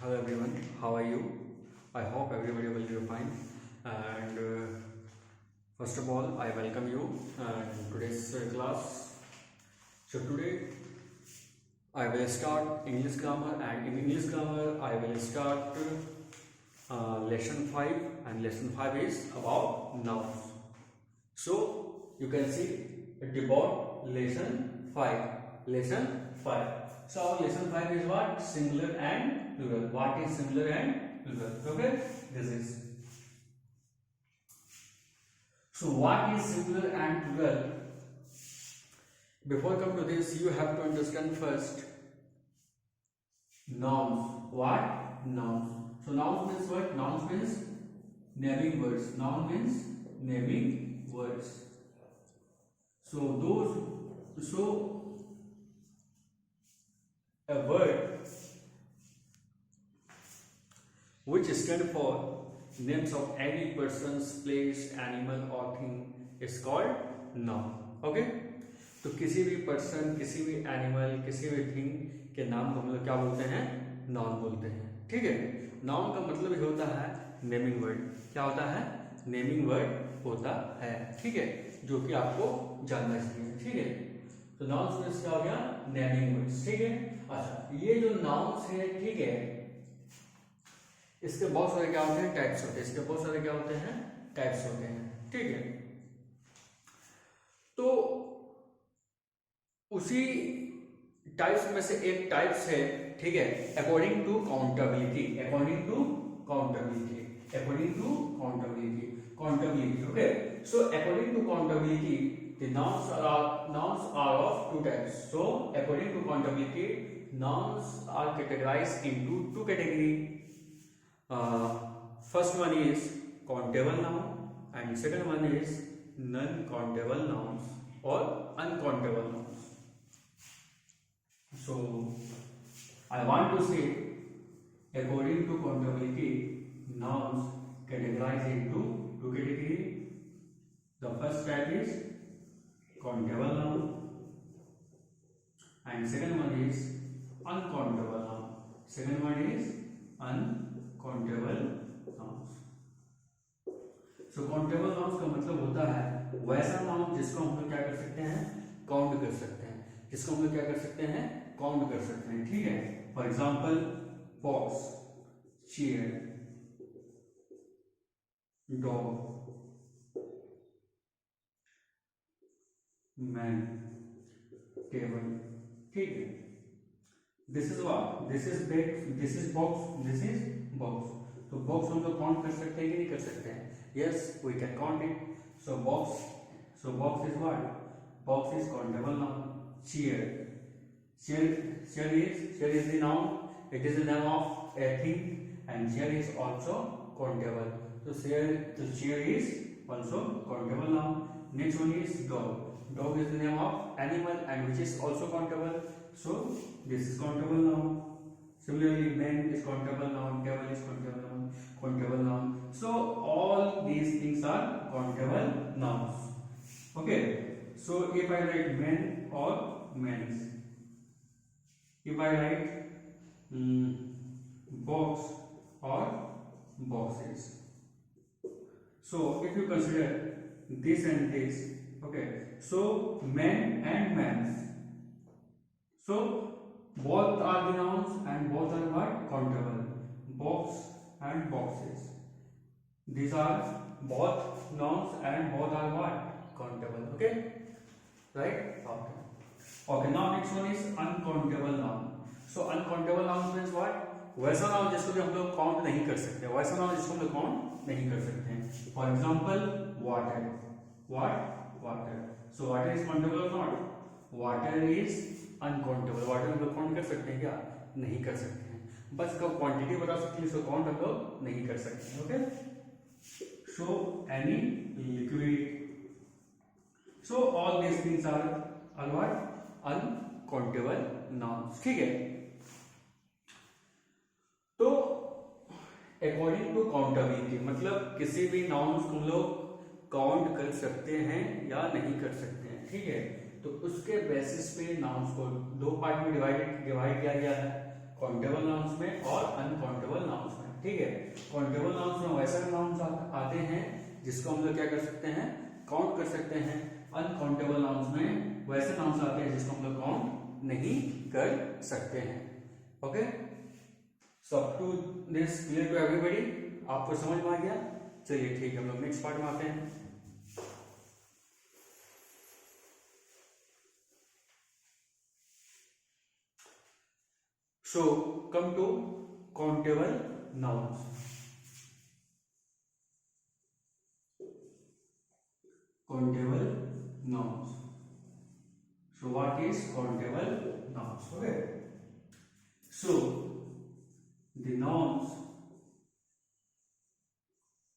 Hello everyone, how are you? I hope everybody will be fine. And first of all, I welcome you in today's class. So today I will start English grammar, and in English grammar I will start lesson 5, and lesson 5 is about nouns. So you can see at the board lesson 5. Lesson 5. So our lesson 5 is what? Singular and plural. What is singular and plural? Okay, this is. So what is singular and plural? Before come to this, you have to understand first nouns. What? Nouns. So nouns means what? Nouns means naming words. Noun means naming words. So a word which stand for names of any persons, place, animal or thing is called noun. Okay, तो किसी भी person, किसी भी animal, किसी भी thing के नाम को हम लोग क्या बोलते हैं? नाउन बोलते हैं. ठीक है. नाउन का मतलब ही होता है नेमिंग वर्ड. क्या होता है? नेमिंग वर्ड होता है. ठीक है, जो कि आपको जानना चाहिए. ठीक है, तो नाउन्स में क्या हो गया? Naming words. ठीक है. अच्छा, ये जो नाउन्स है, ठीक है, इसके बहुत सारे क्या होते हैं? टाइप्स होते हैं. इसके बहुत सारे क्या होते हैं? टाइप्स होते हैं. ठीक है, तो उसी टाइप्स में से एक टाइप्स है, ठीक है, according to countability. According to countability. According to countability. Countability. Okay, so according to countability the nouns are of two types. So according to countability, nouns are categorized into two categories. First one is countable noun and second one is non-countable nouns or uncountable nouns. So I want to say, according to countability, nouns categorized into two categories. The first type is countable noun and second one is uncountable noun. Second one is uncountable nouns. So countable nouns का मतलब होता है वैसा noun जिसको हम लोग क्या कर सकते हैं? काउंट कर सकते हैं. जिसको हम लोग क्या कर सकते हैं? काउंट कर सकते हैं. ठीक है. For example box, chair, dog, man, table. ठीक है. This is what? This is bed, this is box, this is box. तो बॉक्स हम लोग काउंट कर सकते हैं कि नहीं कर सकते हैं? Yes, we can count it. So box is what? Box is countable noun. Chair, chair is the noun. It is the name of a thing and chair is also countable. तो chair is also countable noun. Next one is dog. Dog is the name of animal and which is also countable. So this is countable noun. Similarly, man is countable noun. Table is countable noun. So all these things are countable nouns. Okay. So if I write men or men's, if I write box or boxes. So if you consider this and this, okay, so men and men's, so both are the nouns and both are what? Countable. Box and boxes, these are both nouns and both are what? Countable. Okay, right? Okay, now next one is uncountable noun. So uncountable noun means what? वैसा noun जिसको भी हम लोग count नहीं कर सकते, वैसा noun जिसको हम लोग काउंट नहीं कर सकते हैं. For example water. Water. So water is countable और not? Water is uncountable. Water हम लोग काउंट कर सकते हैं क्या? नहीं कर सकते हैं. बस इसका क्वांटिटी बता सकते हैं, इसको काउंट हम लोग नहीं कर सकते. Okay, so any liquid. So all these things are what? Uncountable nouns. ठीक है. तो अकॉर्डिंग टू काउंटेबिलिटी मतलब किसी भी नाउन्स को हम लोग काउंट कर सकते हैं या नहीं कर सकते हैं. ठीक है. तो उसके बेसिस पे नाउन्स को दो पार्ट में डिवाइड किया गया है. काउंटेबल नाउन्स में और अनकाउंटेबल नाउन्स में, ठीक है। काउंटेबल नाउन्स में वैसे नाउन्स आते हैं जिसको हम लोग क्या कर सकते हैं, काउंट कर सकते हैं। अनकाउंटेबल नाउन्स में वैसे नाउन्स आते हैं जिसको हम लोग काउंट नहीं कर सकते हैं। Okay, so up to this clear to everybody, आपको समझ में आ गया? चलिए ठीक है, हम लोग नेक्स्ट पार्ट में आते हैं। So come to countable nouns. Countable nouns. So what is countable nouns? Okay. So the nouns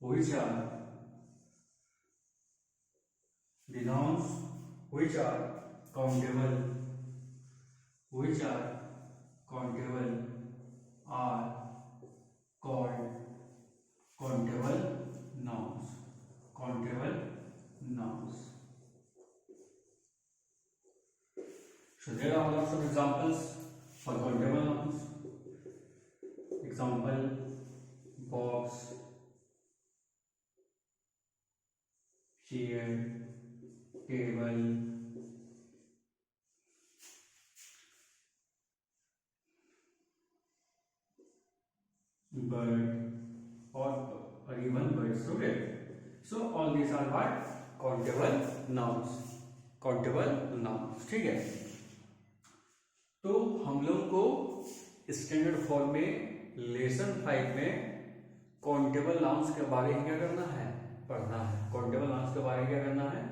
which are countable, are called countable nouns. Countable nouns. So there are lots of examples for countable nouns. Example: box, chair, table, bird, or even birds. Okay, so all these are what? Countable nouns. Countable nouns, ठीक है। तो हम लोग को standard 4 में lesson 5 में countable nouns के बारे में क्या करना है, पढ़ना है। काउंटेबल नाउन्स के बारे में क्या करना है,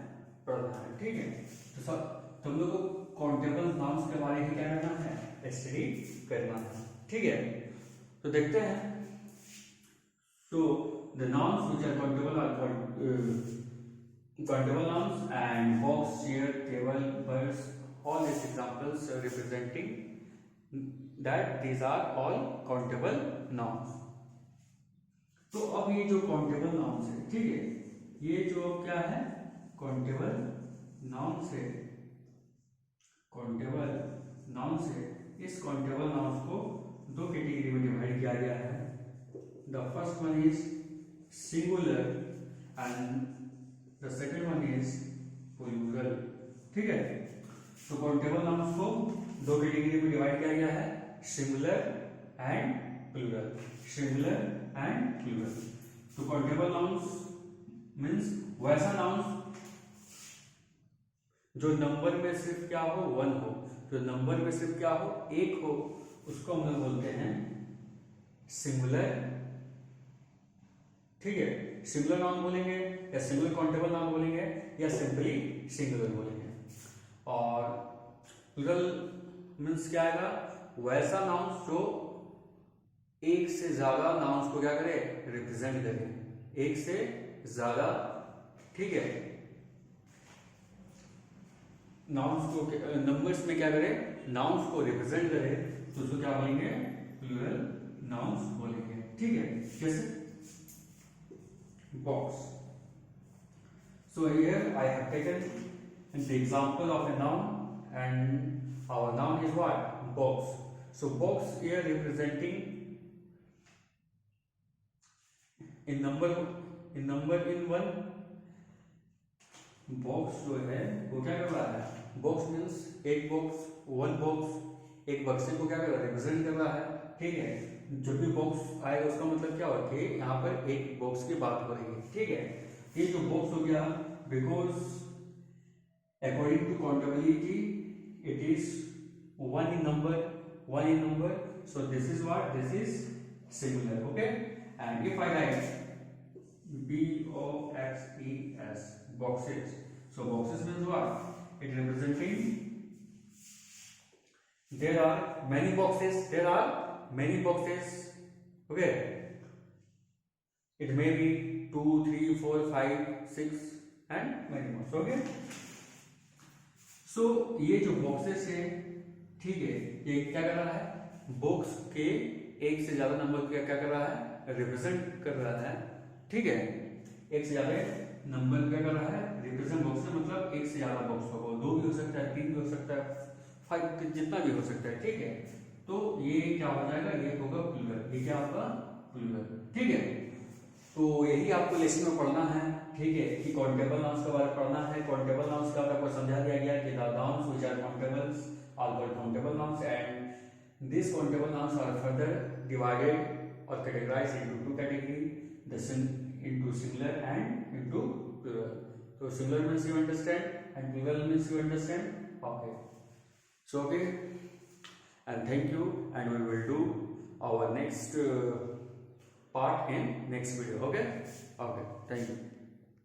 पढ़ना है, ठीक है। तो सब तुम लोग को काउंटेबल नाउन्स के बारे में क्या करना है, स्टडी करना है, ठीक है। तो देखते हैं। So the nouns which are countable are countable nouns, and box, chair, table, birds, all these examples representing that these are all countable nouns. तो अब ये जो countable nouns है, ठीक है, ये जो क्या है, countable nouns है, countable nouns है। इस countable nouns को दो कैटेगरी में डिवाइड किया गया है। The first one is singular and the second one is plural, ठीक है। तो काउंटेबल नाउन्स को दो कैटेगरी में डिवाइड किया गया है, singular and plural. Singular and plural. तो काउंटेबल नाउन्स मीन्स वैसा नाउन्स जो नंबर में सिर्फ क्या हो, 1 हो, जो नंबर में सिर्फ क्या हो, 1 हो, उसको हम लोग बोलते हैं सिंगुलर, ठीक है। सिंगुलर नाउन बोलेंगे या सिंगुलर काउंटेबल नाउन बोलेंगे या सिंपली सिंगुलर बोलेंगे। और प्लूरल मीन्स क्या आएगा, वैसा नाउन्स जो एक से ज्यादा नाउन्स को क्या करे, रिप्रेजेंट करे, एक से ज्यादा, ठीक है, नाउन्स को नंबर्स में क्या करे, नाउन्स को रिप्रेजेंट करे, तो उसको क्या बोलेंगे, प्लूरल नाउन्स बोलेंगे, ठीक है। जैसे box. So here I have taken the example of a noun, and our noun is what, box. So box here representing in number in 1, box जो है वो क्या कर रहा है, box means एक box, 1 box, एक बक्से को क्या कर रहा है, रिप्रेजेंट कर रहा है, ठीक है। जब भी बॉक्स आएगा उसका मतलब क्या होगा कि यहाँ पर एक बॉक्स की बात हो रही है, ठीक है। ये जो बॉक्स हो गया, because according to countability it is 1 in number, so this is what, this is singular, okay। and if I write BOXES, boxes, so boxes means what, it representing there are many boxes, okay। It may be 2, 3, 4, 5, 6 and many more, okay। So ये जो boxes है, ठीक है, ये क्या कर रहा है, बॉक्स के एक से ज्यादा नंबर को क्या कर रहा है, रिप्रेजेंट कर रहा है, ठीक है। एक से ज्यादा नंबर क्या कर रहा है, रिप्रेजेंट। बॉक्स से मतलब एक से ज्यादा बॉक्स होगा, 2 भी हो सकता है, 3 भी हो सकता है, 5, जितना भी हो सकता है, ठीक है। तो ये क्या हो जाएगा, ये होगा प्लूरल, ये क्या होगा प्लूरल। ठीक है, तो यही आपको लेसन में पढ़ना है। ठीक है, कि काउंटेबल नाउन्स के बारे में पढ़ना है। काउंटेबल नाउन्स का आपको समझा दिया गया कि the nouns which are countables are called countable nouns and this countable nouns are further divided or categorized into two categories, into singular and into plural. So singular means you understand and plural means you understand. Okay. So okay, and thank you, and we will do our next part in next video. Okay. Okay. Thank you.